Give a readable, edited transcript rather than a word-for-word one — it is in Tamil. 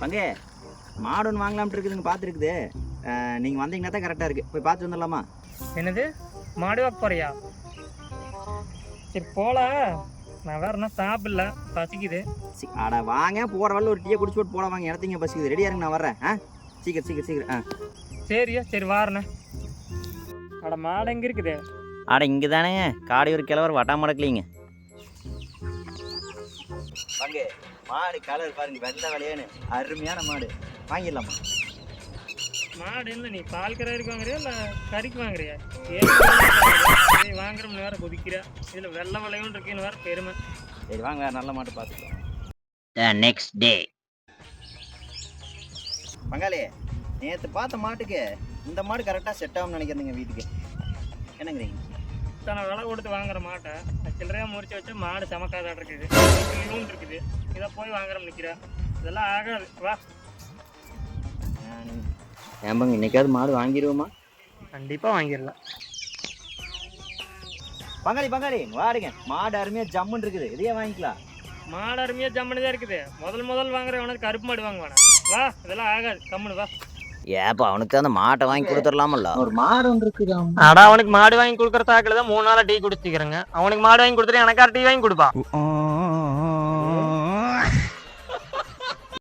பங்கே மாடு ஒன்று வாங்கலாம்ட்டு இருக்குதுங்க, பார்த்துருக்குது. நீங்கள் வந்தீங்கன்னா தான் கரெக்டாக இருக்குது. போய் பார்த்து வந்துடலாமா? என்னது மாடு வாக்க போறியா? சரி போல, நான் வேற என்ன சாப்பிடல, பசிக்குது. அடா வாங்க, போகிற வரல ஒரு டீயை குடிச்சு போட்டு போட வாங்க. இடத்தீங்க பசிக்குது. ரெடியாக இருங்க, நான் வர்றேன். சீக்கிரம் சீக்கிரம் சீக்கிரம். சரியா, சரி வாரண்ணே. அட மாடு எங்கே இருக்குது? ஆட இங்கே தானேங்க, காடையூர் கிழவர் வட்டாமடக்கலிங்க. பங்கே மாடு கலர் பாருங்க, வெள்ளை விளையான்னு அருமையான மாடு. வாங்கிடலாமா? மாடு என்ன நீ பால் கரைக்கு வாங்குறியா இல்லை கறிக்கு வாங்குறியா? வாங்குறோம்னு வேற குதிக்கிற. இதில் வெள்ளை விளையும் இருக்குன்னு வேற பெருமை. சரி வாங்க, வேறு நல்ல மாட்டு பார்த்துக்கலாம். நெக்ஸ்ட் டே பங்காளி, நேற்று பார்த்த மாட்டுக்கு இந்த மாடு கரெக்டாக செட் ஆகும்னு நினைக்கிறதுங்க வீட்டுக்கு. என்னங்கிறீங்க? இத்தனை விலை கொடுத்து வாங்குற மாட்டை சில்லறையாக முறிச்சு வச்சு மாடு சமக்காதான் இருக்குது, இருக்குது. இதை போய் வாங்குறோம் நிற்கிறா, இதெல்லாம் ஆகாது. வா. ஏம்பங்க இன்னைக்காவது மாடு வாங்கிடுவோமா? கண்டிப்பாக வாங்கிடலாம். பங்காளி பங்காளி வாருங்க, மாடு அருமையாக ஜம்முன்னு இருக்குது, இதையே வாங்கிக்கலாம். மாடு அருமையாக ஜம்முன்னு தான் இருக்குது. முதல் வாங்குற உனக்கு கருப்பு மாடு வாங்குவானா? வா, இதெல்லாம் ஆகாது, கம்முன்னு வா. ஏப்பா அவனுக்கு அந்த மாட்டை வாங்கி கொடுத்துடலாமல்ல? ஒரு மாடு ஒன்று இருக்குது. அடா அவனுக்கு மாடு வாங்கி கொடுக்குற தாக்கில் தான் 3 நாளாக டீ குடிச்சிக்கிறேங்க. அவனுக்கு மாடு வாங்கி கொடுத்துட்டு எனக்கார டீ வாங்கி கொடுப்பான்.